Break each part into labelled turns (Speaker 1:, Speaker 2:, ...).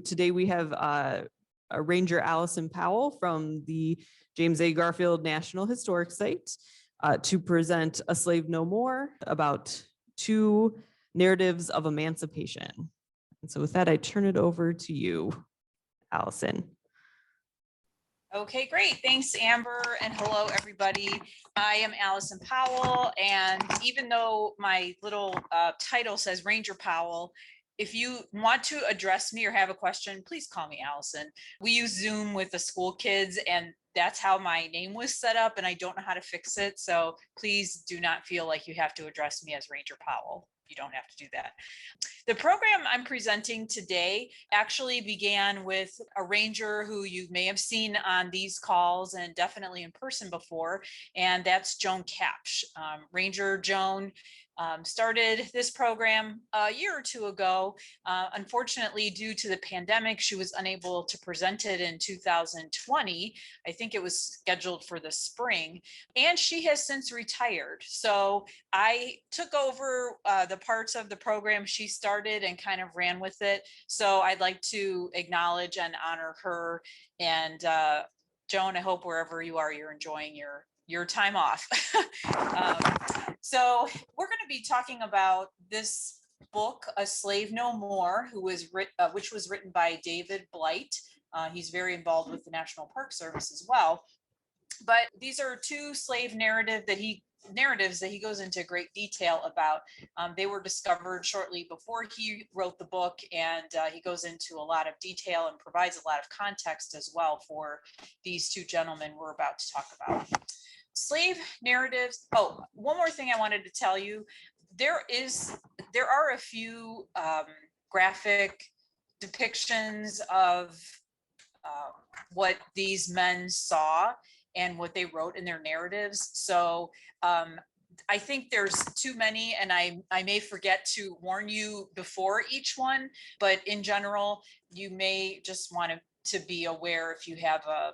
Speaker 1: today we have Ranger Allison Powell from the James A. Garfield National Historic Site to present A Slave No More, about 2 narratives of emancipation. And so with that, I turn it over to you, Allison.
Speaker 2: Okay, great. Thanks, Amber, and hello, everybody. I am Allison Powell, and even though my little title says Ranger Powell, if you want to address me or have a question, please call me Allison. We use Zoom with the school kids, and that's how my name was set up, and I don't know how to fix it. So please do not feel like you have to address me as Ranger Powell. You don't have to do that. The program I'm presenting today actually began with a ranger who you may have seen on these calls and definitely in person before, and that's Joan Kapsch. Ranger Joan started this program a year or 2 ago. Unfortunately, due to the pandemic, she was unable to present it in 2020. I think it was scheduled for the spring, and she has since retired. So I took over the parts of the program she started and kind of ran with it. So I'd like to acknowledge and honor her. And Joan, I hope wherever you are, you're enjoying your time off. So we're going to be talking about this book, A Slave No More, which was written by David Blight. He's very involved with the National Park Service as well. But these are 2 slave narratives that he goes into great detail about. They were discovered shortly before he wrote the book, and he goes into a lot of detail and provides a lot of context as well for these 2 gentlemen we're about to talk about. Slave narratives. Oh, one more thing I wanted to tell you. There are a few graphic depictions of what these men saw and what they wrote in their narratives. So I think there's too many, and I may forget to warn you before each one, but in general, you may just want to be aware if you have a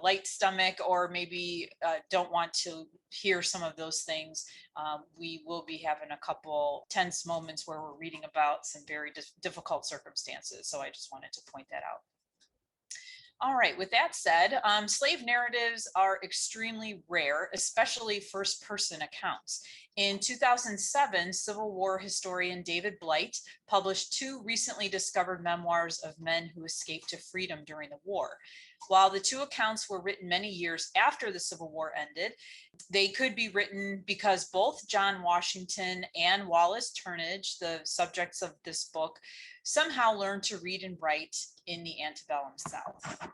Speaker 2: light stomach, or maybe don't want to hear some of those things. We will be having a couple tense moments where we're reading about some very difficult circumstances. So I just wanted to point that out. All right, with that said, slave narratives are extremely rare, especially first-person accounts. In 2007, Civil War historian David Blight published 2 recently discovered memoirs of men who escaped to freedom during the war. While the 2 accounts were written many years after the Civil War ended, they could be written because both John Washington and Wallace Turnage, the subjects of this book, somehow learned to read and write in the antebellum South.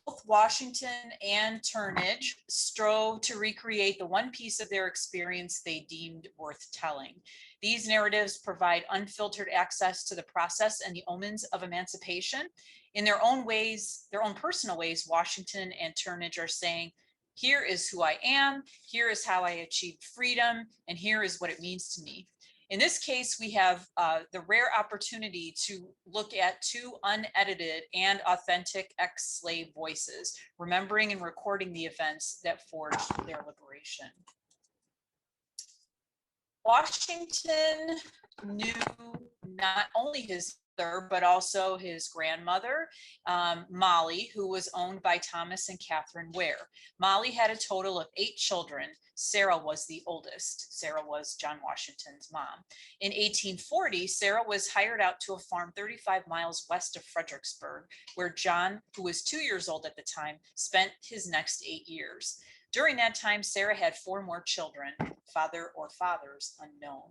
Speaker 2: Both Washington and Turnage strove to recreate the one piece of their experience they deemed worth telling. These narratives provide unfiltered access to the process and the omens of emancipation. In their own ways, their own personal ways, Washington and Turnage are saying, here is who I am, here is how I achieved freedom, and here is what it means to me. In this case, we have the rare opportunity to look at 2 unedited and authentic ex-slave voices, remembering and recording the events that forged their liberation. Washington knew not only his mother, but also his grandmother, Molly, who was owned by Thomas and Catherine Ware. Molly had a total of 8 children. Sarah was the oldest. Sarah was John Washington's mom. In 1840, Sarah was hired out to a farm 35 miles west of Fredericksburg, where John, who was 2 years old at the time, spent his next 8 years. During that time, Sarah had 4 more children, father or fathers unknown.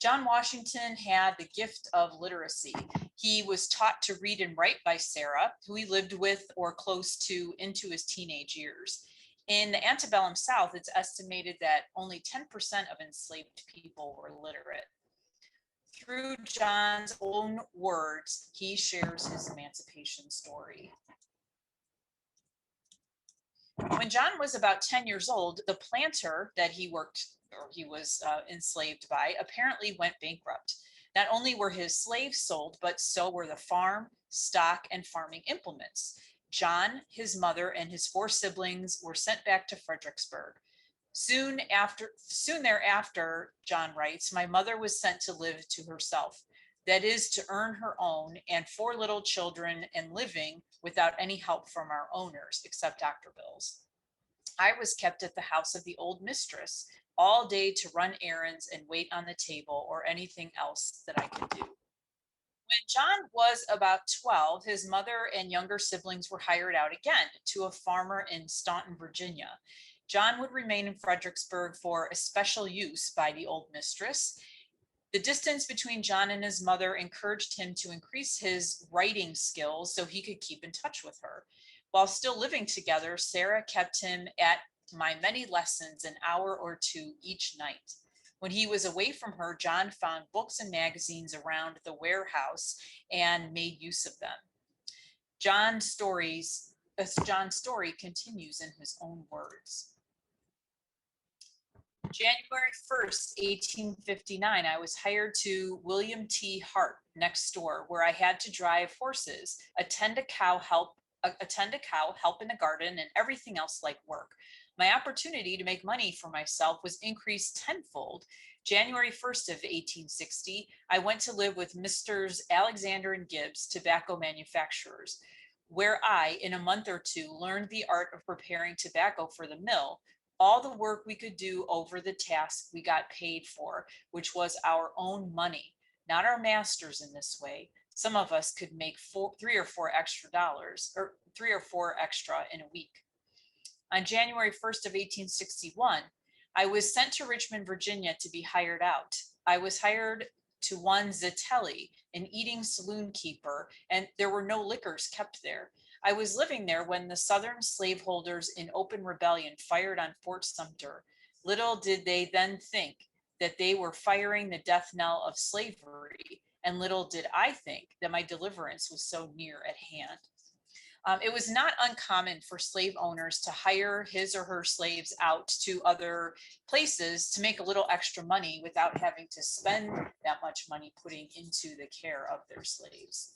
Speaker 2: John Washington had the gift of literacy. He was taught to read and write by Sarah, who he lived with or close to into his teenage years. In the antebellum South, it's estimated that only 10% of enslaved people were literate. Through John's own words, he shares his emancipation story. When John was about 10 years old, the planter that he was enslaved by apparently went bankrupt. Not only were his slaves sold, but so were the farm, stock, and farming implements. John, his mother, and his 4 siblings were sent back to Fredericksburg. Soon thereafter, John writes, my mother was sent to live to herself. That is to earn her own and 4 little children and living without any help from our owners, except Dr. Bill's. I was kept at the house of the old mistress all day to run errands and wait on the table or anything else that I could do. When John was about 12, his mother and younger siblings were hired out again to a farmer in Staunton, Virginia. John would remain in Fredericksburg for a special use by the old mistress. The distance between John and his mother encouraged him to increase his writing skills so he could keep in touch with her. While still living together, Sarah kept him at my many lessons an hour or two each night. When he was away from her, John found books and magazines around the warehouse and made use of them. John's story continues in his own words. January 1st, 1859, I was hired to William T. Hart next door, where I had to drive horses, attend a cow, help in the garden, and everything else like work. My opportunity to make money for myself was increased tenfold. January 1st of 1860, I went to live with Messrs. Alexander and Gibbs, tobacco manufacturers, where I, in a month or two, learned the art of preparing tobacco for the mill. All the work we could do over the task we got paid for, which was our own money, not our masters in this way. Some of us could make $3 or $4 extra in a week. On January 1st of 1861, I was sent to Richmond, Virginia to be hired out. I was hired to one Zitelli, an eating saloon keeper, and there were no liquors kept there. I was living there when the Southern slaveholders in open rebellion fired on Fort Sumter. Little did they then think that they were firing the death knell of slavery, and little did I think that my deliverance was so near at hand. It was not uncommon for slave owners to hire his or her slaves out to other places to make a little extra money without having to spend that much money putting into the care of their slaves.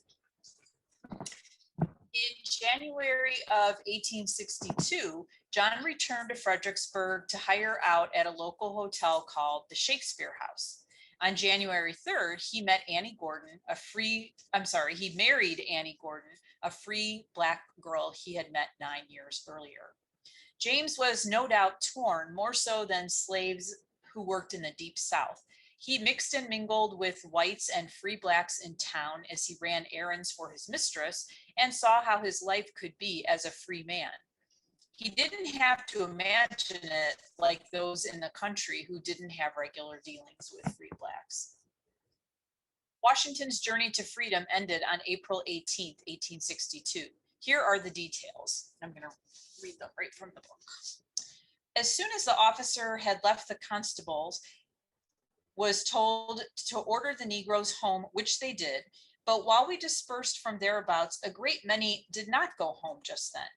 Speaker 2: In January of 1862, John returned to Fredericksburg to hire out at a local hotel called the Shakespeare House. On January 3rd, he married Annie Gordon, a free Black girl he had met 9 years earlier. James was no doubt torn, more so than slaves who worked in the Deep South. He mixed and mingled with whites and free Blacks in town as he ran errands for his mistress and saw how his life could be as a free man. He didn't have to imagine it like those in the country who didn't have regular dealings with free Blacks. Washington's journey to freedom ended on April 18th, 1862. Here are the details. I'm going to read them right from the book. As soon as the officer had left, the constables was told to order the Negroes home, which they did. But while we dispersed from thereabouts, a great many did not go home just then.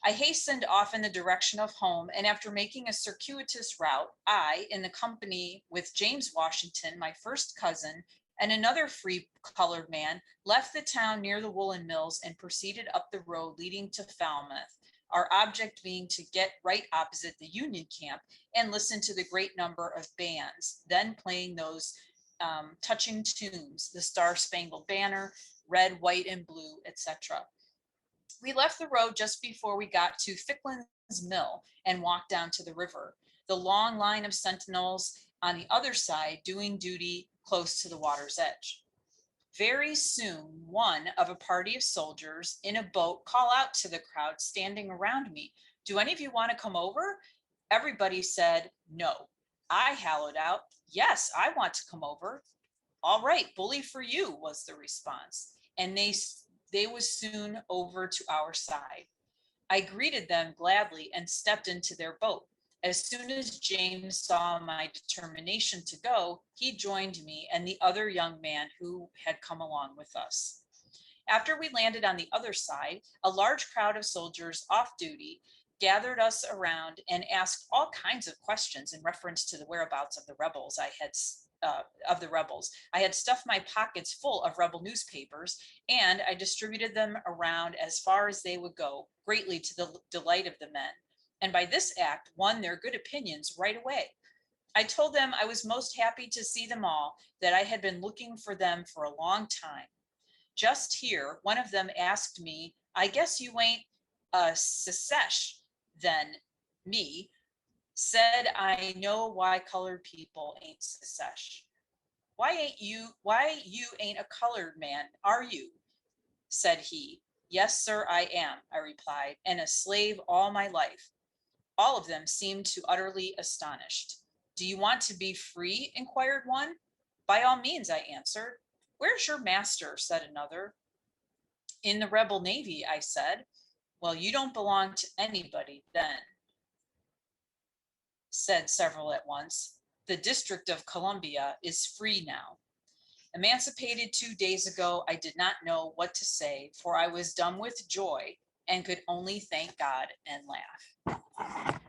Speaker 2: I hastened off in the direction of home, and after making a circuitous route, I, in the company with James Washington, my first cousin, and another free colored man, left the town near the woolen mills and proceeded up the road leading to Falmouth, our object being to get right opposite the Union camp and listen to the great number of bands then playing those touching tunes, the Star Spangled Banner, Red, White, and Blue, etc. We left the road just before we got to Ficklin's Mill and walked down to the river. The long line of sentinels on the other side doing duty close to the water's edge. Very soon, one of a party of soldiers in a boat called out to the crowd standing around me, "Do any of you want to come over?" Everybody said no. I hallowed out, "Yes, I want to come over." "All right, bully for you," was the response. And they was soon over to our side. I greeted them gladly and stepped into their boat. As soon as James saw my determination to go, he joined me and the other young man who had come along with us. After we landed on the other side, a large crowd of soldiers off duty gathered us around and asked all kinds of questions in reference to the whereabouts of the rebels. I had stuffed my pockets full of rebel newspapers, and I distributed them around as far as they would go, greatly to the delight of the men. and by this act won their good opinions right away. I told them I was most happy to see them all, that I had been looking for them for a long time. Just here, one of them asked me, I guess you ain't a secesh then, me, said I know why colored people ain't secesh. Why you ain't a colored man, are you? Said he. Yes, sir, I am, I replied, and a slave all my life. All of them seemed to utterly astonished. Do you want to be free? Inquired one. By all means, I answered. Where's your master? Said another. In the rebel navy, I said. Well, you don't belong to anybody then, said several at once. The District of Columbia is free now. Emancipated 2 days ago, I did not know what to say, for I was dumb with joy and could only thank God and laugh.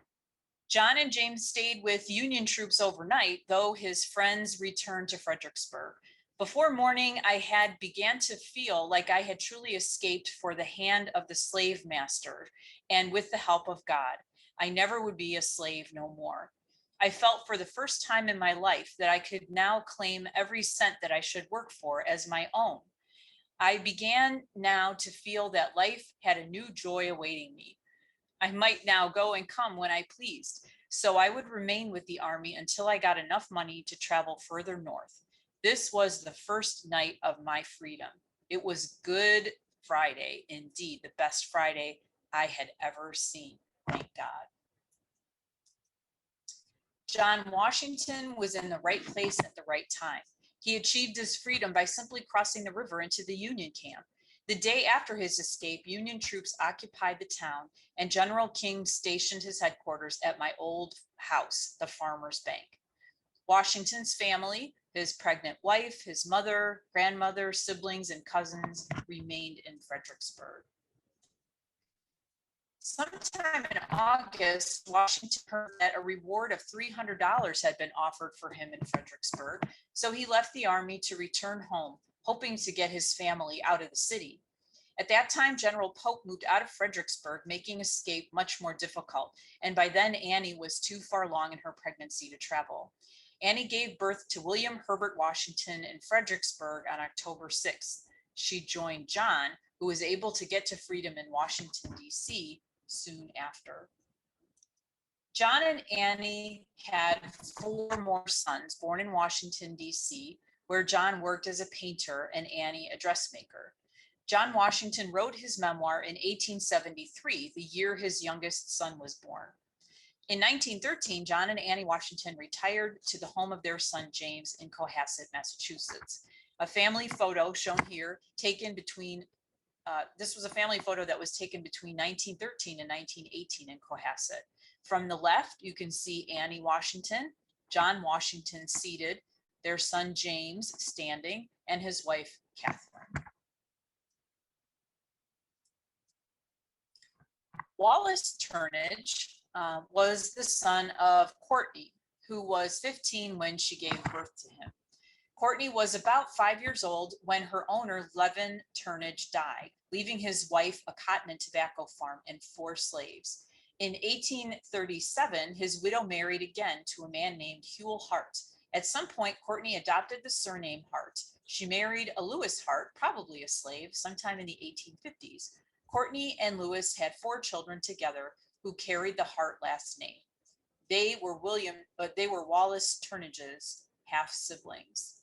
Speaker 2: John and James stayed with Union troops overnight, though his friends returned to Fredericksburg. Before morning, I had began to feel like I had truly escaped for the hand of the slave master, and with the help of God, I never would be a slave no more. I felt for the first time in my life that I could now claim every cent that I should work for as my own. I began now to feel that life had a new joy awaiting me. I might now go and come when I pleased, so I would remain with the army until I got enough money to travel further north. This was the first night of my freedom. It was Good Friday, indeed, the best Friday I had ever seen. Thank God. John Washington was in the right place at the right time. He achieved his freedom by simply crossing the river into the Union camp. The day after his escape, Union troops occupied the town, and General King stationed his headquarters at my old house, the Farmers Bank. Washington's family, his pregnant wife, his mother, grandmother, siblings, and cousins remained in Fredericksburg. Sometime in August, Washington heard that a reward of $300 had been offered for him in Fredericksburg, so he left the army to return home, hoping to get his family out of the city. At that time, General Pope moved out of Fredericksburg, making escape much more difficult, and by then Annie was too far along in her pregnancy to travel. Annie gave birth to William Herbert Washington in Fredericksburg on October 6th. She joined John, who was able to get to freedom in Washington, D.C., soon after. John and Annie had 4 more sons born in Washington, D.C., where John worked as a painter and Annie a dressmaker. John Washington wrote his memoir in 1873, the year his youngest son was born. In 1913, John and Annie Washington retired to the home of their son James in Cohasset, Massachusetts. A family photo shown here, taken between this was a family photo that was taken between 1913 and 1918 in Cohasset. From the left, you can see Annie Washington, John Washington seated, their son James standing, and his wife Catherine. Wallace Turnage was the son of Courtney, who was 15 when she gave birth to him. Courtney was about 5 years old when her owner, Levin Turnage, died, leaving his wife a cotton and tobacco farm and 4 slaves. In 1837, his widow married again to a man named Huell Hart. At some point, Courtney adopted the surname Hart. She married a Lewis Hart, probably a slave, sometime in the 1850s. Courtney and Lewis had 4 children together who carried the Hart last name. They were Wallace Turnage's half siblings.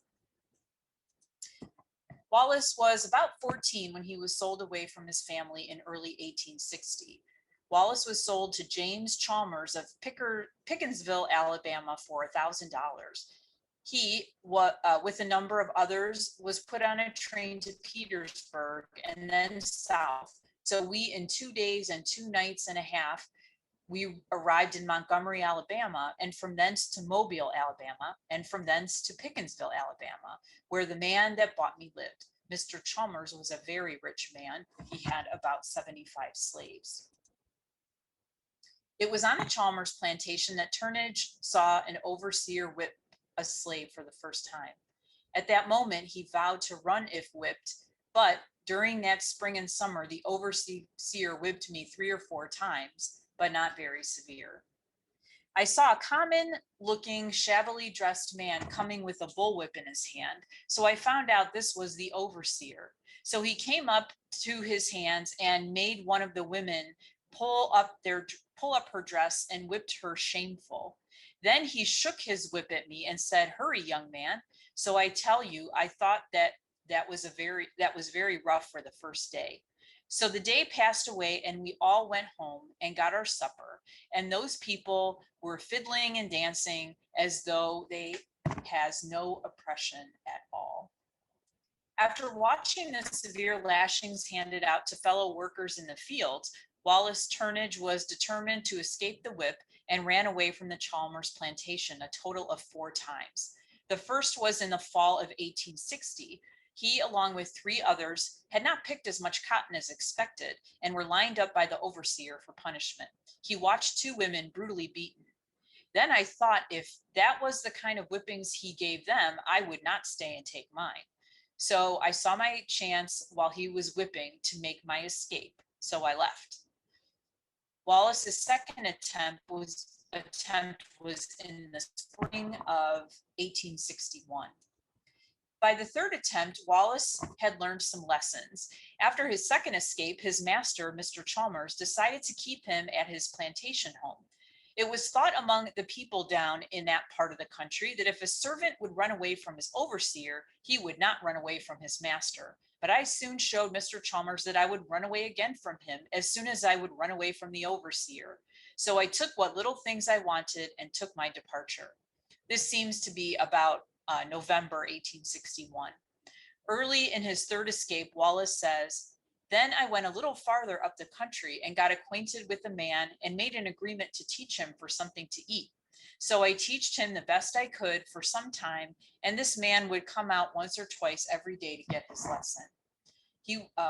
Speaker 2: Wallace was about 14 when he was sold away from his family in early 1860. Wallace was sold to James Chalmers of Pickensville, Alabama for $1,000. He, with a number of others, was put on a train to Petersburg and then south. So in 2 days and 2 nights and a half, we arrived in Montgomery, Alabama, and from thence to Mobile, Alabama, and from thence to Pickensville, Alabama, where the man that bought me lived. Mr. Chalmers was a very rich man. He had about 75 slaves. It was on the Chalmers plantation that Turnage saw an overseer whip a slave for the first time. At that moment, he vowed to run if whipped, but during that spring and summer, the overseer whipped me 3 or 4 times. but not very severe. I saw a common looking, shabbily dressed man coming with a bullwhip in his hand. So I found out this was the overseer. So he came up to his hands and made one of the women pull up her dress and whipped her shameful. Then he shook his whip at me and said, "Hurry, young man." So I tell you, I thought that was very rough for the first day. So the day passed away and we all went home and got our supper. And those people were fiddling and dancing as though they has no oppression at all. After watching the severe lashings handed out to fellow workers in the fields, Wallace Turnage was determined to escape the whip and ran away from the Chalmers plantation a total of 4 times. The first was in the fall of 1860. He, along with 3 others, had not picked as much cotton as expected and were lined up by the overseer for punishment. He watched 2 women brutally beaten. Then I thought if that was the kind of whippings he gave them, I would not stay and take mine. So I saw my chance while he was whipping to make my escape, so I left. Wallace's second attempt was in the spring of 1861. By the third attempt, Wallace had learned some lessons. After his second escape, his master, Mr. Chalmers, decided to keep him at his plantation home. It was thought among the people down in that part of the country that if a servant would run away from his overseer, he would not run away from his master. But I soon showed Mr. Chalmers that I would run away again from him as soon as I would run away from the overseer. So I took what little things I wanted and took my departure. This seems to be about November 1861. Early in his third escape, Wallace says, "Then I went a little farther up the country and got acquainted with a man and made an agreement to teach him for something to eat. So I teached him the best I could for some time, and this man would come out once or twice every day to get his lesson."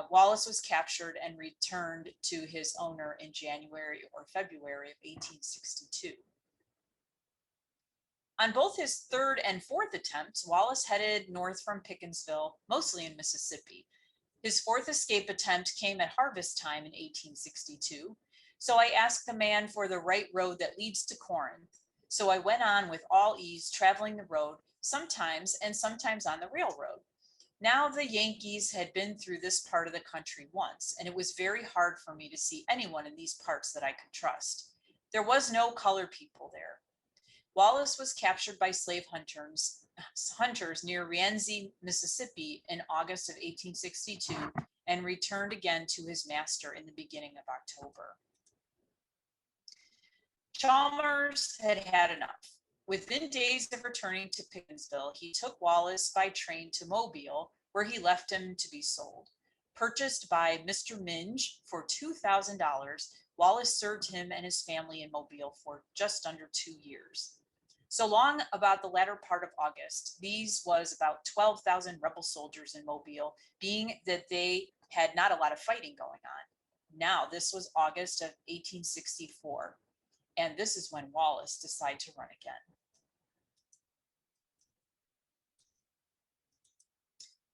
Speaker 2: Wallace was captured and returned to his owner in January or February of 1862. On both his third and fourth attempts, Wallace headed north from Pickensville, mostly in Mississippi. His fourth escape attempt came at harvest time in 1862. So I asked the man for the right road that leads to Corinth. So I went on with all ease, traveling the road, sometimes on the railroad. Now the Yankees had been through this part of the country once, and it was very hard for me to see anyone in these parts that I could trust. There was no colored people there. Wallace was captured by slave hunters near Rienzi, Mississippi in August of 1862 and returned again to his master in the beginning of October. Chalmers had had enough. Within days of returning to Pickensville, he took Wallace by train to Mobile, where he left him to be sold. Purchased by Mr. Minge for $2,000, Wallace served him and his family in Mobile for just under 2 years. So long about the latter part of August, these was about 12,000 rebel soldiers in Mobile, being that they had not a lot of fighting going on. Now, this was August of 1864, and this is when Wallace decided to run again.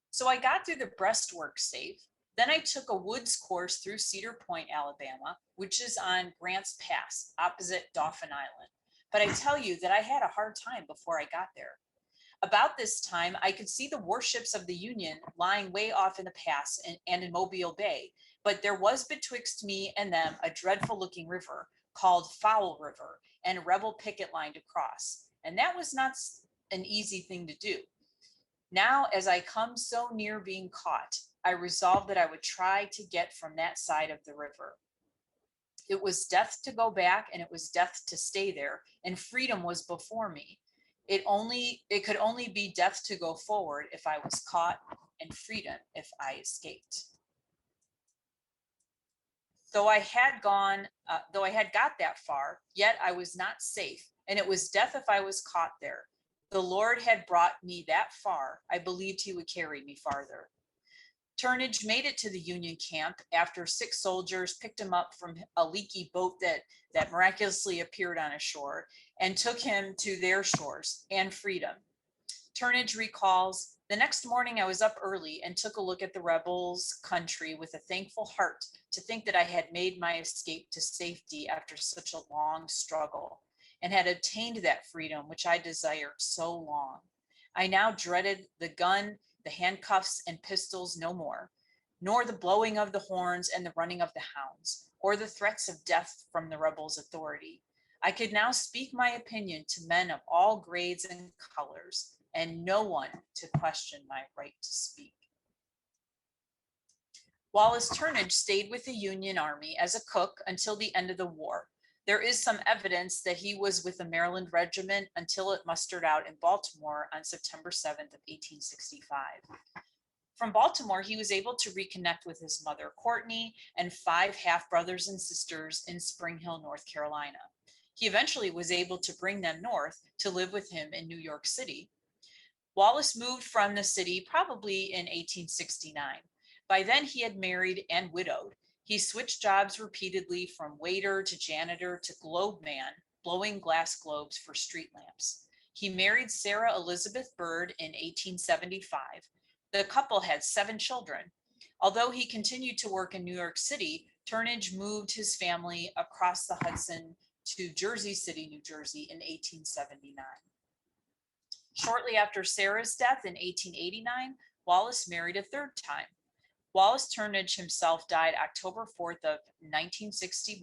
Speaker 2: So I got through the breastwork safe. Then I took a woods course through Cedar Point, Alabama, which is on Grant's Pass, opposite Dauphin Island. But I tell you that I had a hard time before I got there. About this time, I could see the warships of the Union lying way off in the pass and in Mobile Bay, but there was betwixt me and them a dreadful looking river called Foul River and a rebel picket line to cross. And that was not an easy thing to do. Now, as I come so near being caught, I resolved that I would try to get from that side of the river. It was death to go back and it was death to stay there, and freedom was before me. It could only be death to go forward if I was caught, and freedom if I escaped. Though I had got that far, yet I was not safe, and it was death if I was caught there. The Lord had brought me that far. I believed he would carry me farther. Turnage made it to the Union camp after 6 soldiers picked him up from a leaky boat that miraculously appeared on a shore and took him to their shores and freedom. Turnage recalls, The next morning I was up early and took a look at the rebels' country with a thankful heart to think that I had made my escape to safety after such a long struggle and had obtained that freedom which I desired so long. I now dreaded the gun, the handcuffs and pistols no more, nor the blowing of the horns and the running of the hounds, or the threats of death from the rebels' authority. I could now speak my opinion to men of all grades and colors, and no one to question my right to speak. Wallace Turnage stayed with the Union Army as a cook until the end of the war. There is some evidence that he was with the Maryland Regiment until it mustered out in Baltimore on September 7th of 1865. From Baltimore, he was able to reconnect with his mother, Courtney, and 5 half-brothers and sisters in Spring Hill, North Carolina. He eventually was able to bring them north to live with him in New York City. Wallace moved from the city probably in 1869. By then, he had married and widowed. He switched jobs repeatedly from waiter to janitor to globe man, blowing glass globes for street lamps. He married Sarah Elizabeth Bird in 1875. The couple had 7 children. Although he continued to work in New York City, Turnage moved his family across the Hudson to Jersey City, New Jersey in 1879. Shortly after Sarah's death in 1889, Wallace married a 3rd time. Wallace Turnage himself died October 4th of 1916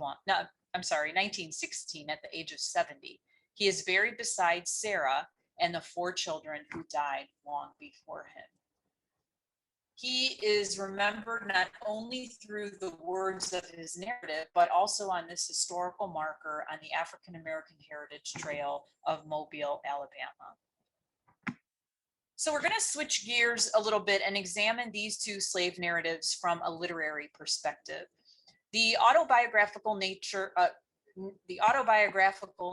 Speaker 2: at the age of 70. He is buried beside Sarah and the 4 children who died long before him. He is remembered not only through the words of his narrative, but also on this historical marker on the African American Heritage Trail of Mobile, Alabama. So we're going to switch gears a little bit and examine these 2 slave narratives from a literary perspective. The autobiographical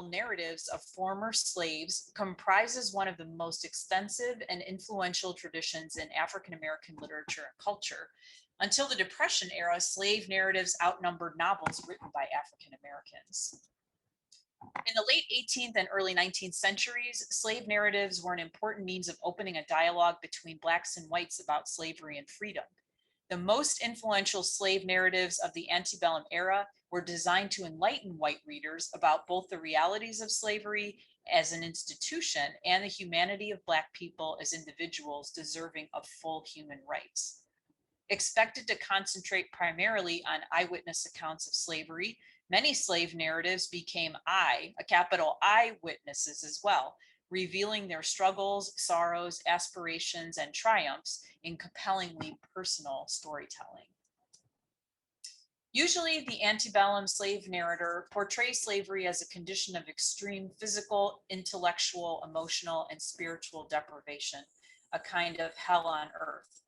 Speaker 2: narratives of former slaves comprises one of the most extensive and influential traditions in African American literature and culture. Until the Depression era, slave narratives outnumbered novels written by African Americans. In the late 18th and early 19th centuries, slave narratives were an important means of opening a dialogue between Blacks and whites about slavery and freedom. The most influential slave narratives of the antebellum era were designed to enlighten white readers about both the realities of slavery as an institution and the humanity of Black people as individuals deserving of full human rights. Expected to concentrate primarily on eyewitness accounts of slavery, many slave narratives became a capital I witnesses as well, revealing their struggles, sorrows, aspirations, and triumphs in compellingly personal storytelling. Usually, the antebellum slave narrator portrays slavery as a condition of extreme physical, intellectual, emotional, and spiritual deprivation, a kind of hell on earth.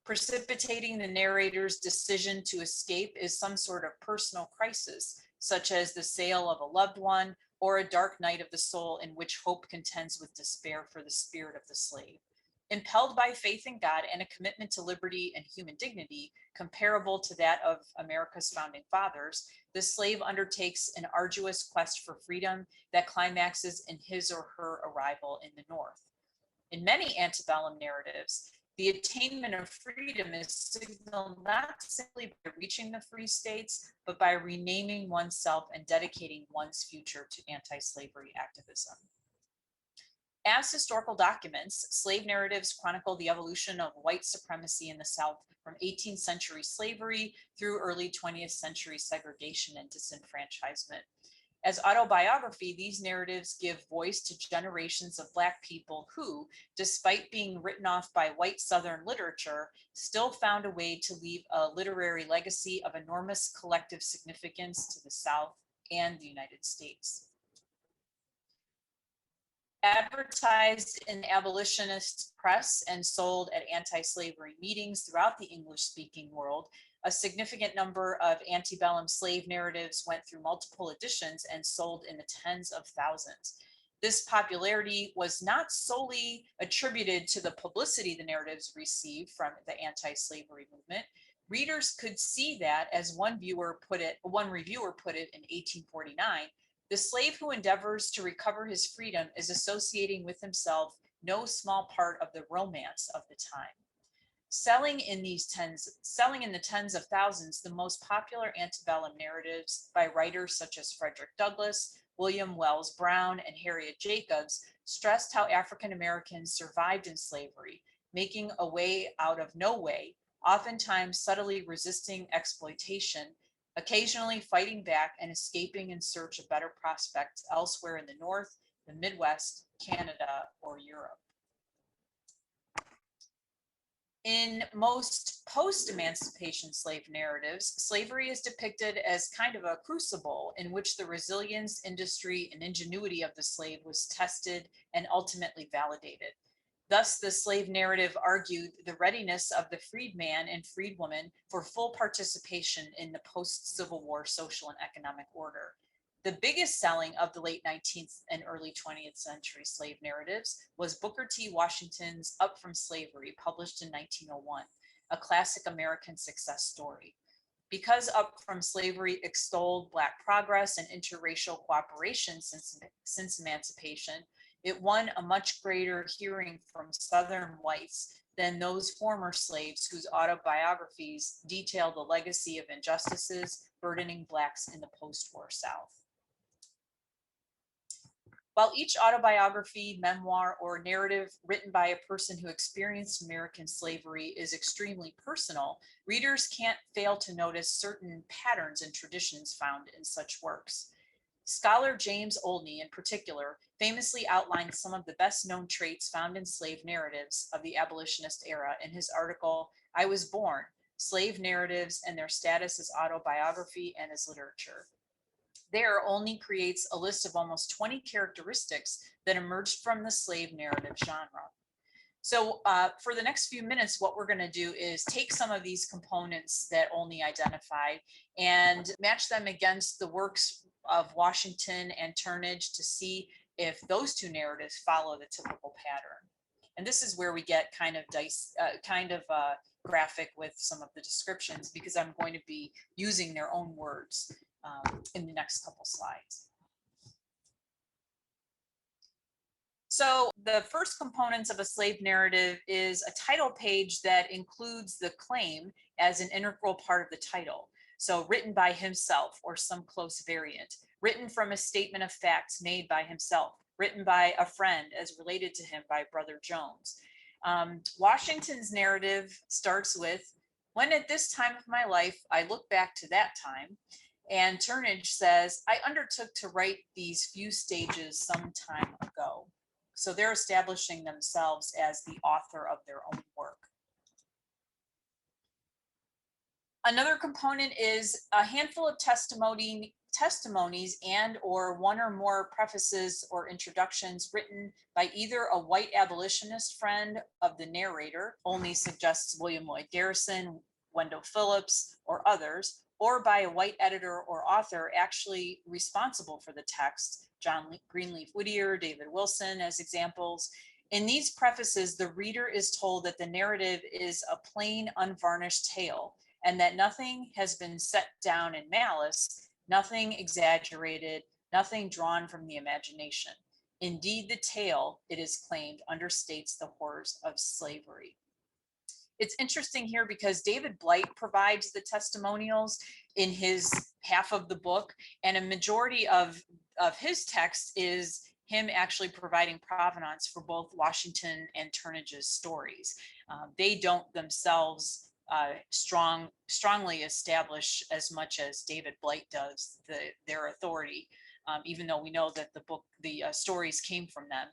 Speaker 2: Precipitating the narrator's decision to escape is some sort of personal crisis, such as the sale of a loved one or a dark night of the soul in which hope contends with despair for the spirit of the slave. Impelled by faith in God and a commitment to liberty and human dignity comparable to that of America's founding fathers, the slave undertakes an arduous quest for freedom that climaxes in his or her arrival in the North. In many antebellum narratives, the attainment of freedom is signaled not simply by reaching the free states, but by renaming oneself and dedicating one's future to anti-slavery activism. As historical documents, slave narratives chronicle the evolution of white supremacy in the South from 18th century slavery through early 20th century segregation and disenfranchisement. As autobiography, these narratives give voice to generations of Black people who, despite being written off by white Southern literature, still found a way to leave a literary legacy of enormous collective significance to the South and the United States. Advertised in the abolitionist press and sold at anti-slavery meetings throughout the English-speaking world, a significant number of antebellum slave narratives went through multiple editions and sold in the tens of thousands. This popularity was not solely attributed to the publicity the narratives received from the anti-slavery movement. Readers could see that, as one reviewer put it in 1849, the slave who endeavors to recover his freedom is associating with himself no small part of the romance of the time. Selling in the tens of thousands, the most popular antebellum narratives by writers such as Frederick Douglass, William Wells Brown, and Harriet Jacobs stressed how African Americans survived in slavery, making a way out of no way, oftentimes subtly resisting exploitation, occasionally fighting back and escaping in search of better prospects elsewhere in the North, the Midwest, Canada, or Europe. In most post-emancipation slave narratives, slavery is depicted as kind of a crucible in which the resilience, industry, and ingenuity of the slave was tested and ultimately validated. Thus, the slave narrative argued the readiness of the freedman and freedwoman for full participation in the post-Civil War social and economic order. The biggest selling of the late 19th and early 20th century slave narratives was Booker T. Washington's Up from Slavery, published in 1901, a classic American success story. Because Up from Slavery extolled Black progress and interracial cooperation since emancipation, it won a much greater hearing from Southern whites than those former slaves whose autobiographies detail the legacy of injustices burdening Blacks in the post-war South. While each autobiography, memoir, or narrative written by a person who experienced American slavery is extremely personal, readers can't fail to notice certain patterns and traditions found in such works. Scholar James Olney, in particular, famously outlined some of the best-known traits found in slave narratives of the abolitionist era in his article, "I Was Born: Slave Narratives and Their Status as Autobiography and as Literature." There, Olney creates a list of almost 20 characteristics that emerged from the slave narrative genre. So for the next few minutes, what we're going to do is take some of these components that Olney identified and match them against the works of Washington and Turnage to see if those two narratives follow the typical pattern. And this is where we get kind of graphic with some of the descriptions, because I'm going to be using their own words in the next couple slides. So the first components of a slave narrative is a title page that includes the claim as an integral part of the title. So written by himself or some close variant, written from a statement of facts made by himself, written by a friend as related to him by Brother Jones. Washington's narrative starts with, "When at this time of my life, I look back to that time." And Turnage says, "I undertook to write these few stages some time ago." So they're establishing themselves as the author of their own work. Another component is a handful of testimonies and or one or more prefaces or introductions written by either a white abolitionist friend of the narrator, Olney suggests William Lloyd Garrison, Wendell Phillips, or others, or by a white editor or author actually responsible for the text, John Greenleaf Whittier, David Wilson as examples. In these prefaces, the reader is told that the narrative is a plain, unvarnished tale, and that nothing has been set down in malice, nothing exaggerated, nothing drawn from the imagination. Indeed, the tale, it is claimed, understates the horrors of slavery. It's interesting here because David Blight provides the testimonials in his half of the book, and a majority of his text is him actually providing provenance for both Washington and Turnage's stories. They don't themselves strongly establish as much as David Blight does their authority, even though we know that the stories came from them.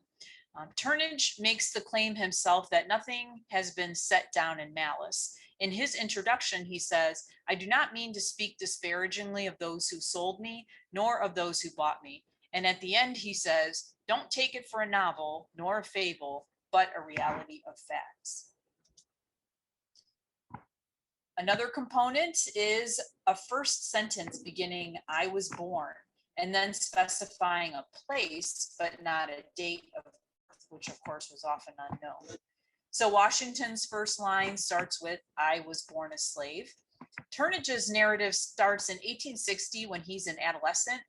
Speaker 2: Turnage makes the claim himself that nothing has been set down in malice. In his introduction, he says, "I do not mean to speak disparagingly of those who sold me, nor of those who bought me." And at the end, he says, "Don't take it for a novel, nor a fable, but a reality of facts." Another component is a first sentence beginning, "I was born," and then specifying a place, but not a date of birth, which of course was often unknown. So Washington's first line starts with, "I was born a slave." Turnage's narrative starts in 1860 when he's an adolescent,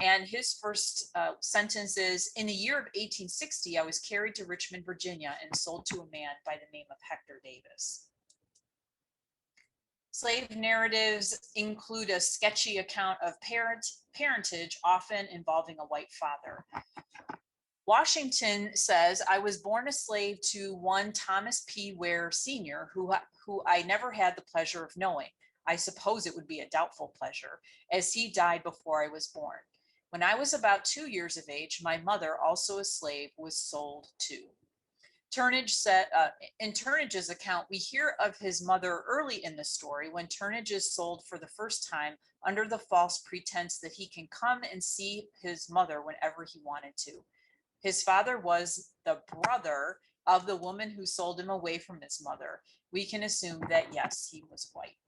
Speaker 2: And his first sentence is, in the year of 1860, I was carried to Richmond, Virginia, and sold to a man by the name of Hector Davis. Slave narratives include a sketchy account of parentage, often involving a white father. Washington says, I was born a slave to one Thomas P. Ware Sr., who I never had the pleasure of knowing. I suppose it would be a doubtful pleasure, as he died before I was born. When I was about 2 years of age, my mother, also a slave, was sold too. Turnage said, in Turnage's account, we hear of his mother early in the story when Turnage is sold for the first time under the false pretense that he can come and see his mother whenever he wanted to. His father was the brother of the woman who sold him away from his mother. We can assume that, yes, he was white.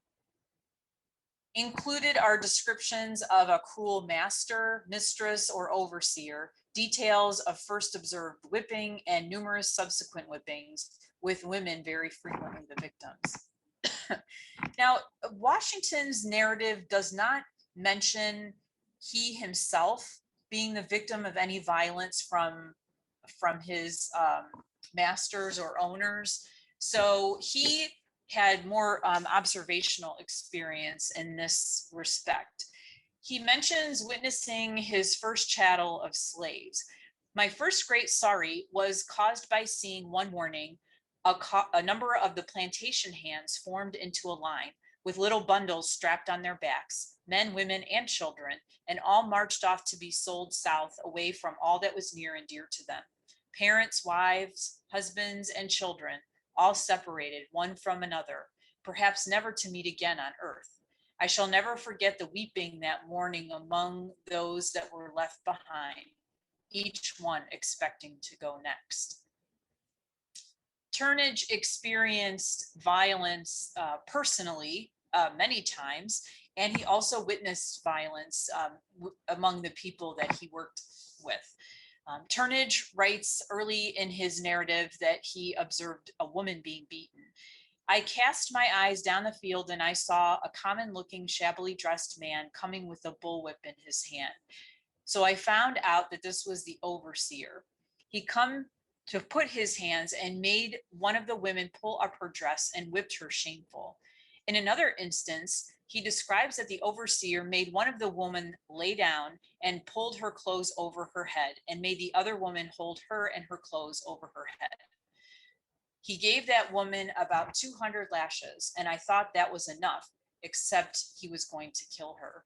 Speaker 2: Included are descriptions of a cruel master, mistress, or overseer, details of first observed whipping, and numerous subsequent whippings, with women very frequently the victims. Now, Washington's narrative does not mention he himself being the victim of any violence from his masters or owners. So he had more observational experience in this respect. He mentions witnessing his first chattel of slaves. My first great sorry was caused by seeing one morning a number of the plantation hands formed into a line with little bundles strapped on their backs, men, women, and children, and all marched off to be sold south, away from all that was near and dear to them. Parents, wives, husbands, and children, all separated one from another, perhaps never to meet again on earth. I shall never forget the weeping that morning among those that were left behind, each one expecting to go next. Turnage experienced violence personally many times, and he also witnessed violence among the people that he worked with. Turnage writes early in his narrative that he observed a woman being beaten. I cast my eyes down the field and I saw a common looking, shabbily dressed man coming with a bullwhip in his hand. So I found out that this was the overseer. He come to put his hands and made one of the women pull up her dress and whipped her shameful. In another instance, he describes that the overseer made one of the women lay down and pulled her clothes over her head and made the other woman hold her and her clothes over her head. He gave that woman about 200 lashes, and I thought that was enough, except he was going to kill her.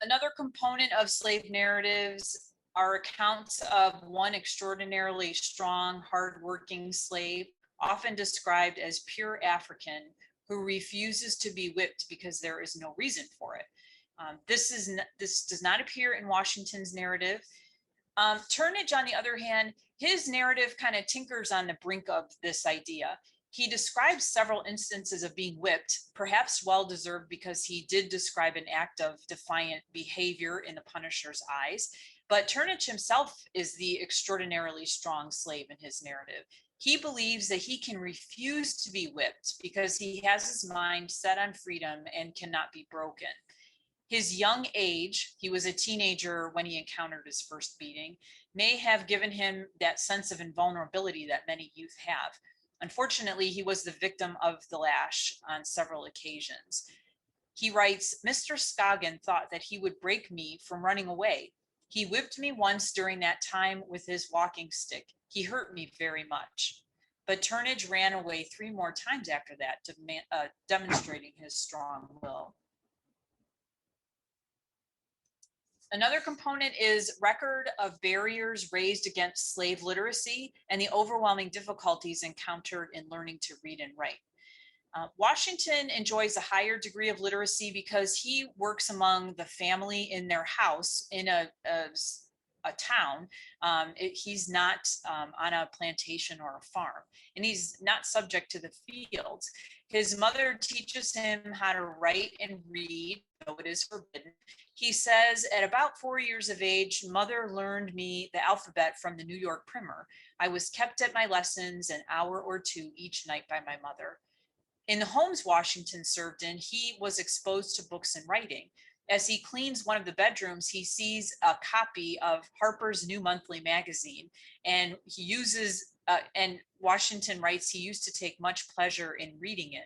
Speaker 2: Another component of slave narratives are accounts of one extraordinarily strong, hardworking slave, often described as pure African, who refuses to be whipped because there is no reason for it. This does not appear in Washington's narrative. Turnage, on the other hand, his narrative kind of tinkers on the brink of this idea. He describes several instances of being whipped, perhaps well-deserved because he did describe an act of defiant behavior in the Punisher's eyes. But Turnage himself is the extraordinarily strong slave in his narrative. He believes that he can refuse to be whipped because he has his mind set on freedom and cannot be broken. His young age, he was a teenager when he encountered his first beating, may have given him that sense of invulnerability that many youth have. Unfortunately, he was the victim of the lash on several occasions. He writes, Mr. Scoggin thought that he would break me from running away. He whipped me once during that time with his walking stick. He hurt me very much. But Turnage ran away 3 more times after that, demonstrating his strong will. Another component is record of barriers raised against slave literacy and the overwhelming difficulties encountered in learning to read and write. Washington enjoys a higher degree of literacy because he works among the family in their house in a town. He's not on a plantation or a farm, and he's not subject to the fields. His mother teaches him how to write and read, though it is forbidden. He says, at about 4 years of age, mother learned me the alphabet from the New York Primer. I was kept at my lessons an hour or 2 each night by my mother. In the homes Washington served in, he was exposed to books and writing. As he cleans one of the bedrooms, he sees a copy of Harper's New Monthly magazine, and he uses, and Washington writes, he used to take much pleasure in reading it,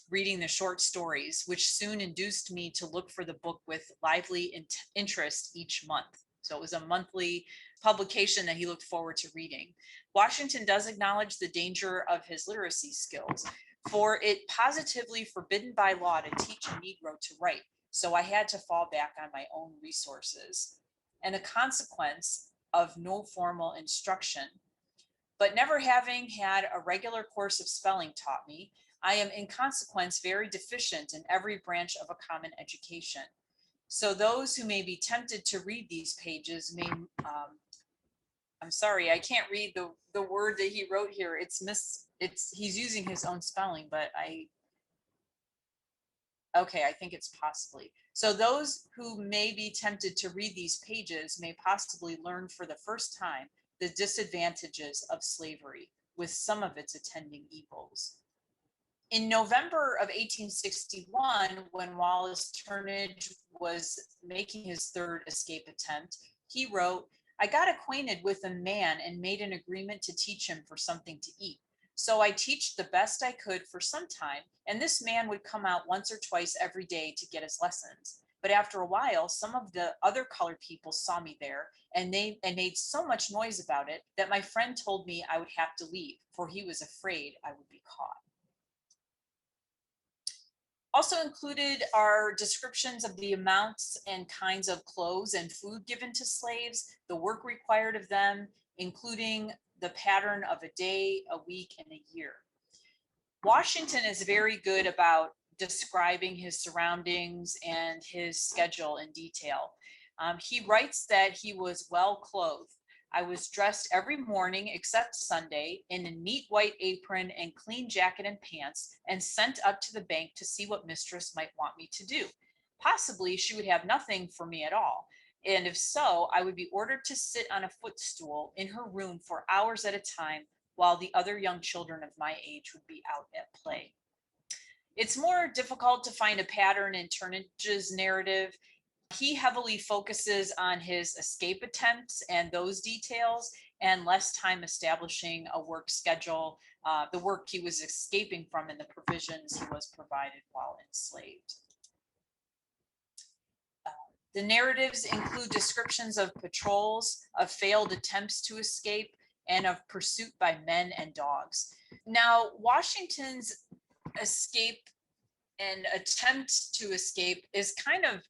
Speaker 2: reading the short stories, which soon induced me to look for the book with lively interest each month. So it was a monthly publication that he looked forward to reading. Washington does acknowledge the danger of his literacy skills, for it positively forbidden by law to teach a Negro to write. So I had to fall back on my own resources. And a consequence of no formal instruction, but never having had a regular course of spelling taught me, I am in consequence very deficient in every branch of a common education. So those who may be tempted to read these pages may, I'm sorry, I can't read the word that he wrote here. He's using his own spelling, but okay, I think it's possibly. So those who may be tempted to read these pages may possibly learn for the first time the disadvantages of slavery with some of its attending evils. In November of 1861, when Wallace Turnage was making his third escape attempt, he wrote, "I got acquainted with a man and made an agreement to teach him for something to eat. So I teached the best I could for some time, and this man would come out once or twice every day to get his lessons. But after a while, some of the other colored people saw me there, and they made so much noise about it that my friend told me I would have to leave, for he was afraid I would be caught." Also included are descriptions of the amounts and kinds of clothes and food given to slaves, the work required of them, including the pattern of a day, a week, and a year. Washington is very good about describing his surroundings and his schedule in detail. He writes that he was well clothed. "I was dressed every morning except Sunday in a neat white apron and clean jacket and pants, and sent up to the bank to see what mistress might want me to do. Possibly she would have nothing for me at all. And if so, I would be ordered to sit on a footstool in her room for hours at a time, while the other young children of my age would be out at play." It's more difficult to find a pattern in Turnage's narrative. He heavily focuses on his escape attempts and those details, and less time establishing a work schedule, the work he was escaping from, and the provisions he was provided while enslaved. The narratives include descriptions of patrols, of failed attempts to escape, and of pursuit by men and dogs. Now, Washington's escape and attempt to escape is kind of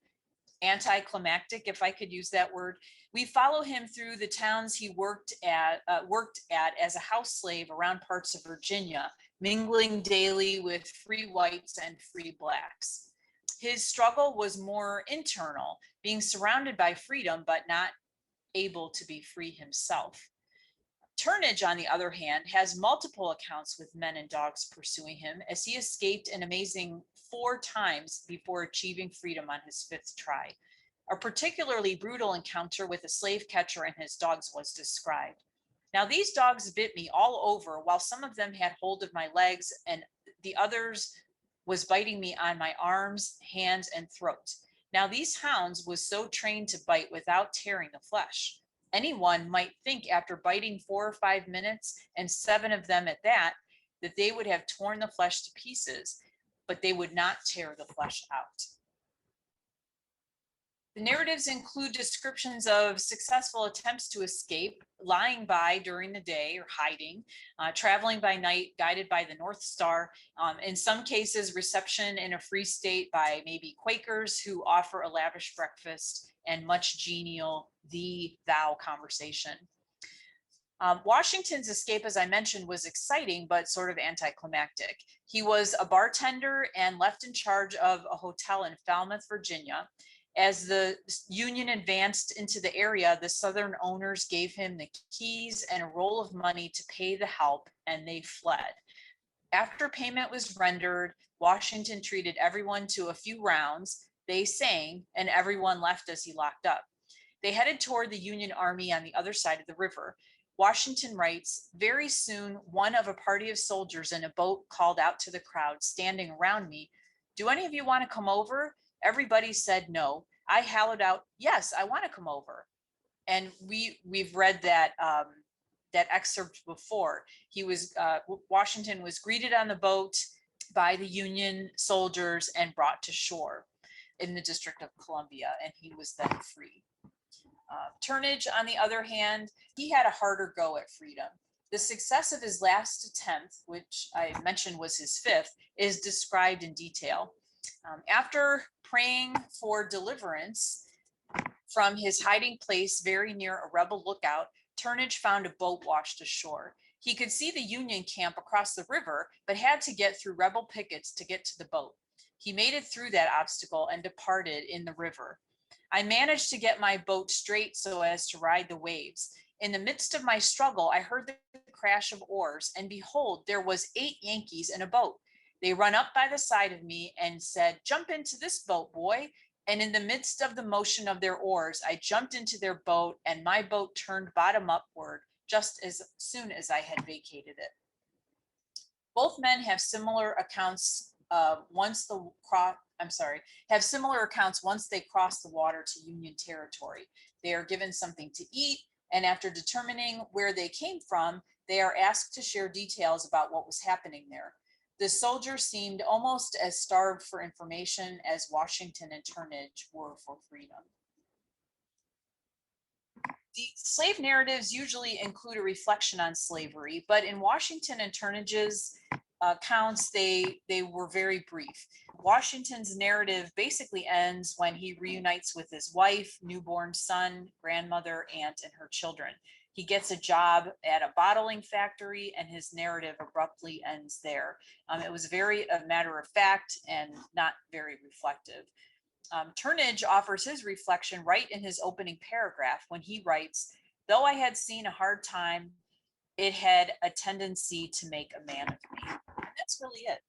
Speaker 2: anticlimactic, if I could use that word. We follow him through the towns he worked at as a house slave around parts of Virginia, mingling daily with free whites and free blacks. His struggle was more internal, being surrounded by freedom, but not able to be free himself. Turnage, on the other hand, has multiple accounts with men and dogs pursuing him, as he escaped an amazing 4 times before achieving freedom on his 5th try. A particularly brutal encounter with a slave catcher and his dogs was described. "Now these dogs bit me all over, while some of them had hold of my legs, and the others was biting me on my arms, hands, and throat. Now these hounds was so trained to bite without tearing the flesh. Anyone might think after biting 4 or 5 minutes, and 7 of them at that they would have torn the flesh to pieces, but they would not tear the flesh out." The narratives include descriptions of successful attempts to escape, lying by during the day or hiding, traveling by night, guided by the North Star, in some cases, reception in a free state by maybe Quakers who offer a lavish breakfast, and much genial thee-thou conversation. Washington's escape, as I mentioned, was exciting, but sort of anticlimactic. He was a bartender and left in charge of a hotel in Falmouth, Virginia. As the Union advanced into the area, the Southern owners gave him the keys and a roll of money to pay the help, and they fled. After payment was rendered, Washington treated everyone to a few rounds. They sang, and everyone left as he locked up. They headed toward the Union Army on the other side of the river. Washington writes, "Very soon, one of a party of soldiers in a boat called out to the crowd standing around me, 'Do any of you want to come over?' Everybody said no. I hollowed out, yes, I want to come over. And we've read that that excerpt before. Washington was greeted on the boat by the Union soldiers and brought to shore in the District of Columbia, and he was then free. Turnage, on the other hand, he had a harder go at freedom. The success of his last attempt, which I mentioned was his fifth, is described in detail. After praying for deliverance from his hiding place very near a rebel lookout, Turnage found a boat washed ashore. He could see the Union camp across the river, but had to get through rebel pickets to get to the boat. He made it through that obstacle and departed in the river. I managed to get my boat straight so as to ride the waves. In the midst of my struggle, I heard the crash of oars, and behold, there was 8 Yankees in a boat. They run up by the side of me and said, "Jump into this boat, boy." And in the midst of the motion of their oars, I jumped into their boat, and my boat turned bottom upward just as soon as I had vacated it. Both men have similar accounts once they cross the water to Union territory. They are given something to eat, and after determining where they came from, they are asked to share details about what was happening there. The soldiers seemed almost as starved for information as Washington and Turnage were for freedom. The slave narratives usually include a reflection on slavery, but in Washington and Turnage's accounts, they were very brief. Washington's narrative basically ends when he reunites with his wife, newborn son, grandmother, aunt, and her children. He gets a job at a bottling factory, and his narrative abruptly ends there. It was very a matter of fact and not very reflective. Turnage offers his reflection right in his opening paragraph when he writes, "Though I had seen a hard time, it had a tendency to make a man of me." And that's really it.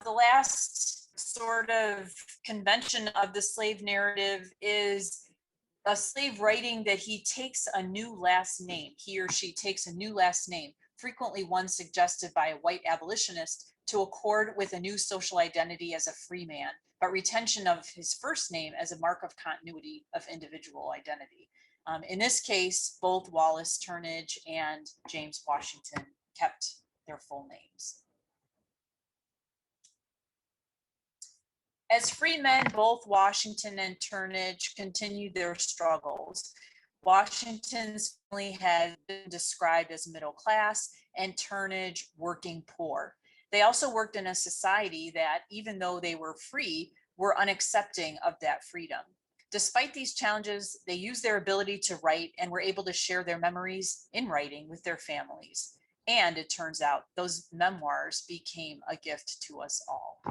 Speaker 2: The last sort of convention of the slave narrative is a slave writing that he takes a new last name. He or she takes a new last name, frequently one suggested by a white abolitionist, to accord with a new social identity as a free man, but retention of his first name as a mark of continuity of individual identity. In this case, both Wallace Turnage and James Washington kept their full names. As free men, both Washington and Turnage continued their struggles. Washington's family has been described as middle class, and Turnage working poor. They also worked in a society that, even though they were free, were unaccepting of that freedom. Despite these challenges, they used their ability to write and were able to share their memories in writing with their families. And it turns out those memoirs became a gift to us all.